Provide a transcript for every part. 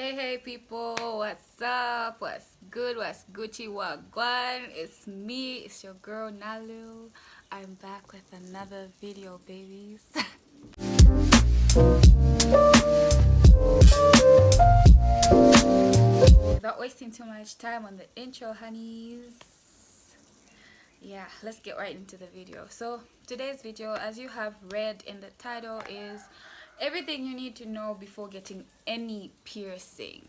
Hey people, what's up? What's good? What's Gucci? What Guan? It's me, it's your girl Nalu. I'm back with another video, babies. Without wasting too much time on the intro, honeys. Yeah, let's get right into the video. So today's video, as you have read in the title, is everything you need to know before getting any piercing.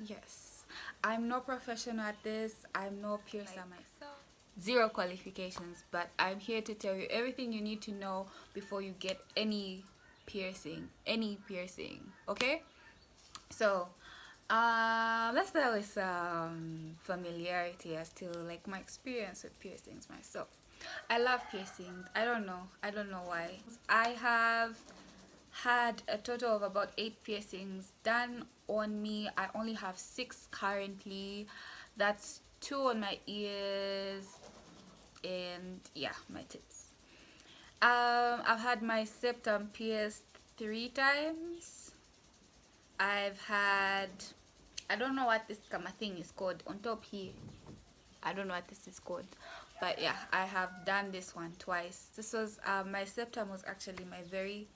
Yes, I'm no professional at this. I'm no piercer myself, zero qualifications, but I'm here to tell you everything you need to know before you get any piercing, okay? So let's start with some familiarity as to like my experience with piercings myself. I love piercings. I don't know why. I have had a total of about 8 piercings done on me. I only have 6 currently. That's 2 on my ears and yeah, my tips. I've had my septum pierced 3 times. I've had, I don't know what this kama thing is called on top here. I don't know what this is called, but yeah, I have done this one twice. This was my septum was actually my very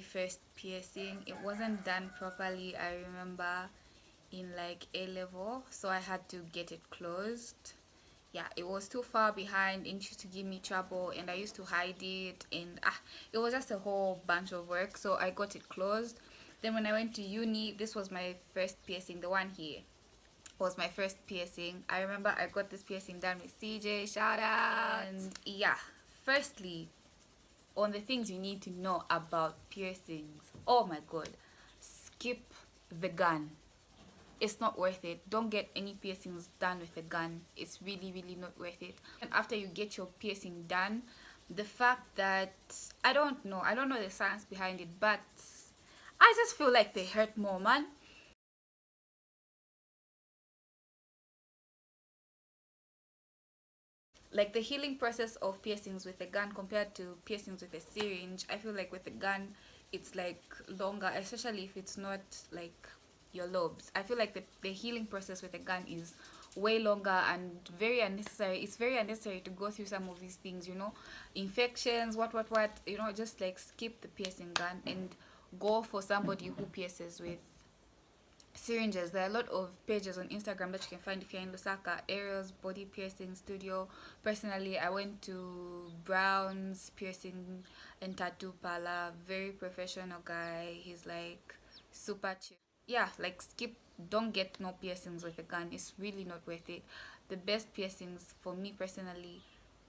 first piercing. It wasn't done properly. I remember in like A level, so I had to get it closed. Yeah, it was too far behind and it used to give me trouble, and I used to hide it, and it was just a whole bunch of work, so I got it closed. Then when I went to uni, this was my first piercing. The one here was my first piercing. I remember I got this piercing done with CJ, shout out. And yeah, firstly, on the things you need to know about piercings, oh my god, skip the gun. It's not worth it. Don't get any piercings done with a gun. It's really not worth it. And after you get your piercing done, the fact that I don't know the science behind it, but I just feel like they hurt more, man. Like the healing process of piercings with a gun compared to piercings with a syringe, I feel like with a gun it's like longer, especially if it's not like your lobes. I feel like the healing process with a gun is way longer and very unnecessary. It's very unnecessary to go through some of these things, infections, what, just like skip the piercing gun and go for somebody who pierces with syringes. There are a lot of pages on Instagram that you can find if you're in Lusaka. Ariel's Body Piercing Studio. Personally, I went to Brown's Piercing and Tattoo Parlor. Very professional guy. He's like super chill. Yeah, like skip. Don't get no piercings with a gun. It's really not worth it. The best piercings for me personally,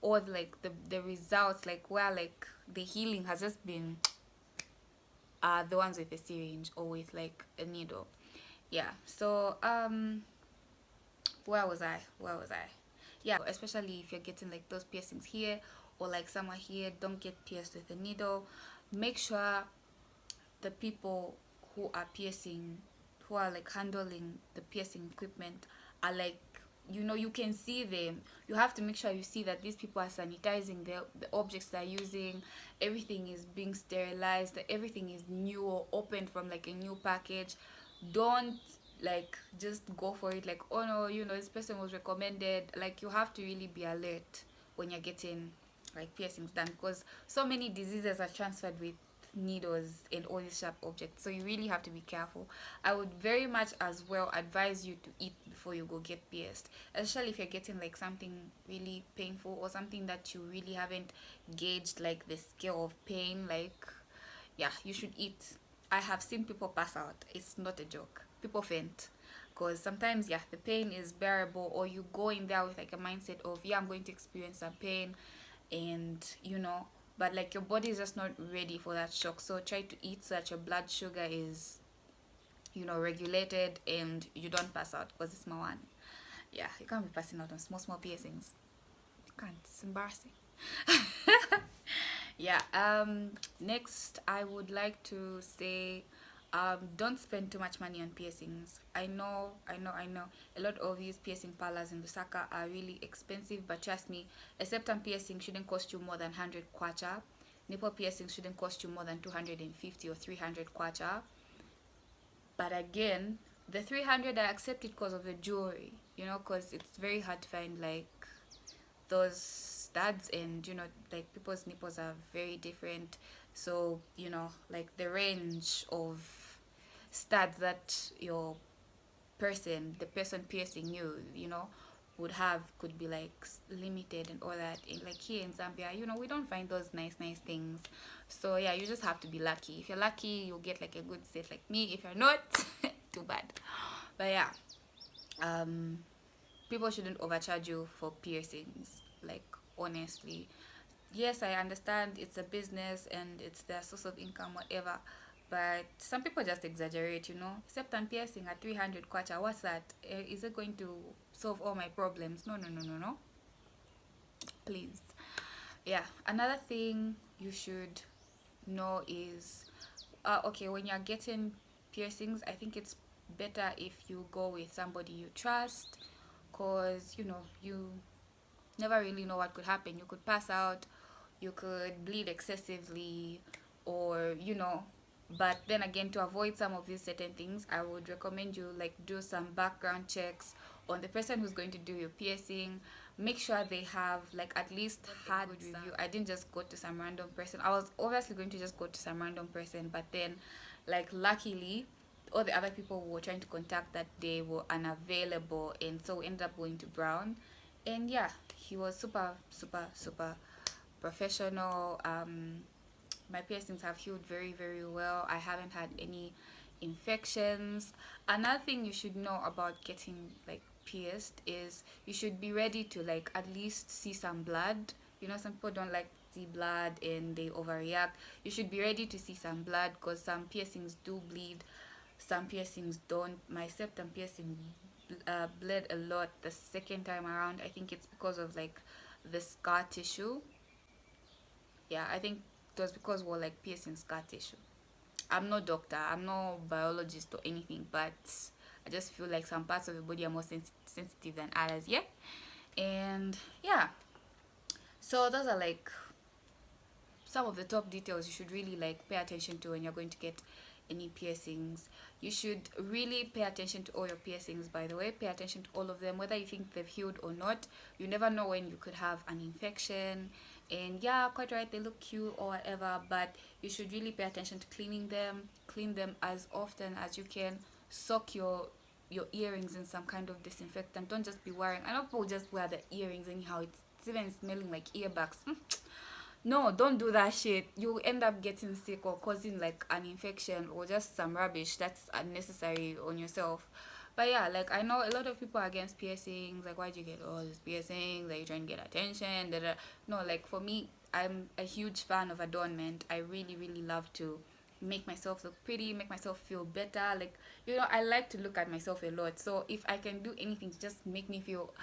or like the results, like where like the healing has just been the ones with a syringe or with like a needle. Yeah, so where was I? Yeah, especially if you're getting like those piercings here or like somewhere here, don't get pierced with a needle. Make sure the people who are piercing, who are like handling the piercing equipment, are like, you can see them. You have to make sure you see that these people are sanitizing the objects they're using. Everything is being sterilized, that everything is new or opened from like a new package. Don't like just go for it like, oh no, this person was recommended. Like, you have to really be alert when you're getting like piercings done, because so many diseases are transferred with needles and all these sharp objects, so you really have to be careful. I would very much as well advise you to eat before you go get pierced, especially if you're getting like something really painful or something that you really haven't gauged like the scale of pain. Like, yeah, you should eat. I have seen people pass out. It's not a joke. People faint because sometimes, yeah, the pain is bearable, or you go in there with like a mindset of, yeah, I'm going to experience some pain, and but like your body is just not ready for that shock. So try to eat so that your blood sugar is regulated and you don't pass out, because it's my one. Yeah, you can't be passing out on small piercings. You can't. It's embarrassing. Yeah. Next, I would like to say, don't spend too much money on piercings. I know. A lot of these piercing parlors in Lusaka are really expensive, but trust me, a septum piercing shouldn't cost you more than 100 kwacha. Nipple piercing shouldn't cost you more than 250 or 300 kwacha. But again, The 300 I accept it because of the jewelry, because it's very hard to find like those studs, and like people's nipples are very different. So like the range of studs that the person piercing you, would have could be like limited and all that. And like here in Zambia, we don't find those nice things. So yeah, you just have to be lucky. If you're lucky, you'll get like a good set like me. If you're not, too bad. But yeah, um people shouldn't overcharge you for piercings, like, honestly. Yes, I understand it's a business and it's their source of income, whatever, but some people just exaggerate, septum piercing at 300 kwacha, what's that? Is it going to solve all my problems? No, no, no, no, no, please. Yeah, another thing you should know is, okay, when you're getting piercings, I think it's better if you go with somebody you trust, because you never really know what could happen. You could pass out, you could bleed excessively, or but then again, to avoid some of these certain things, I would recommend you like do some background checks on the person who's going to do your piercing. Make sure they have like at least had a good review. I didn't just go to some random person. I was obviously going to just go to some random person, but then like luckily all the other people we were trying to contact that day were unavailable, and so we ended up going to Brown. And yeah, he was super super super professional. My piercings have healed very very well. I haven't had any infections. Another thing you should know about getting like pierced is you should be ready to like at least see some blood. Some people don't like to see blood and they overreact. You should be ready to see some blood, because some piercings do bleed, some piercings don't. My septum piercing bled a lot the second time around. I think it's because of like the scar tissue. Yeah, I think it was because we're like piercing scar tissue. I'm no doctor, I'm no biologist or anything, but I just feel like some parts of the body are more sensitive than others. Yeah, and yeah, so those are like some of the top details you should really like pay attention to when you're going to get any piercings. You should really pay attention to all your piercings, by the way. Pay attention to all of them, whether you think they've healed or not. You never know when you could have an infection. And yeah, quite right, they look cute or whatever, but you should really pay attention to cleaning them. Clean them as often as you can. Soak your earrings in some kind of disinfectant. Don't just be wearing, I know people just wear the earrings anyhow. It's even smelling like earbuds. No, don't do that shit. You end up getting sick or causing like an infection or just some rubbish that's unnecessary on yourself. But yeah, like I know a lot of people are against piercings. Like, why do you get all these piercings? Are you trying to get attention? Da, da. No, like for me, I'm a huge fan of adornment. I really, really love to make myself look pretty, make myself feel better. Like, I like to look at myself a lot. So if I can do anything to just make me feel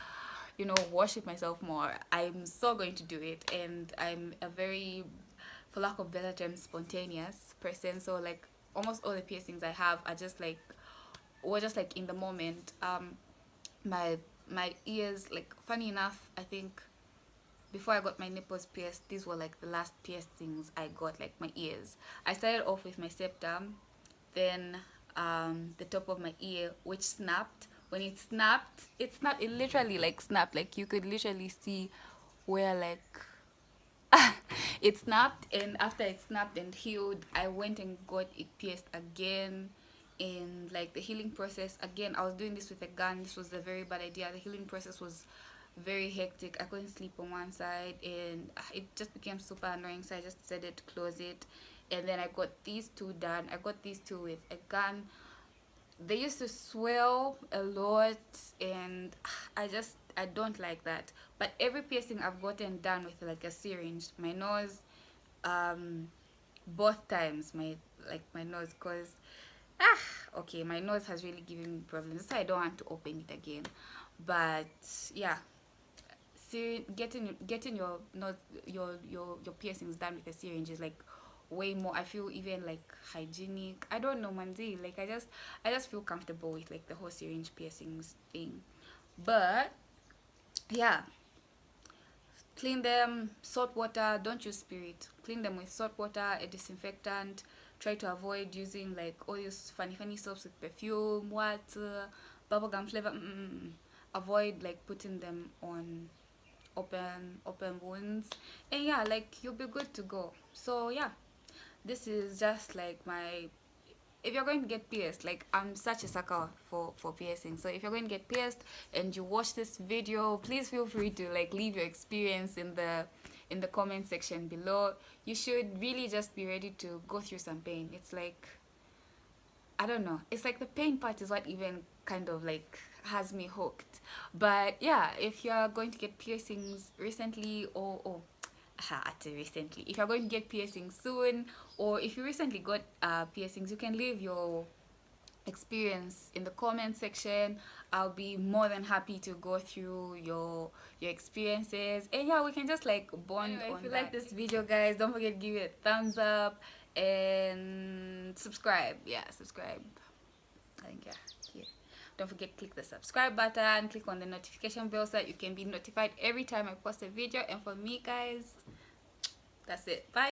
worship myself more, I'm so going to do it. And I'm a very, for lack of better term, spontaneous person. So like almost all the piercings I have are just like, were just like in the moment. My ears, like, funny enough, I think before I got my nipples pierced, these were like the last piercings I got, like my ears. I started off with my septum, then the top of my ear, which snapped. When it snapped, it literally like snapped. Like you could literally see where like it snapped. And after it snapped and healed, I went and got it pierced again. And like the healing process, again, I was doing this with a gun. This was a very bad idea. The healing process was very hectic. I couldn't sleep on one side, and it just became super annoying, so I just decided to close it. And then I got these two done. I got these two with a gun. They used to swell a lot, and I don't like that. But every piercing I've gotten done with like a syringe. My nose, both times, my nose, because okay, my nose has really given me problems, so I don't want to open it again. But yeah, see, getting your nose, your piercings done with a syringe is like way more, I feel, even like hygienic. I don't know, manzi, like I just feel comfortable with like the whole syringe piercings thing. But yeah, clean them, salt water, don't use spirit. Clean them with salt water, a disinfectant. try to avoid using like all these funny soaps with perfume, water, bubblegum flavor. Avoid like putting them on open wounds, and yeah, like you'll be good to go. So yeah, this is just like my, if you're going to get pierced, like I'm such a sucker for piercing, so if you're going to get pierced and you watch this video, please feel free to like leave your experience in the comment section below. You should really just be ready to go through some pain. It's like, I don't know, it's like the pain part is what even kind of like has me hooked. But yeah, if you're going to get piercings recently, or recently, if you're going to get piercings soon, or if you recently got piercings, you can leave your experience in the comment section. I'll be more than happy to go through your experiences, and yeah, we can just like bond. Anyway, if you like this video, guys, don't forget to give it a thumbs up and subscribe. Yeah, subscribe. I think yeah. Don't forget to click the subscribe button, click on the notification bell so that you can be notified every time I post a video. And for me, guys, that's it. Bye.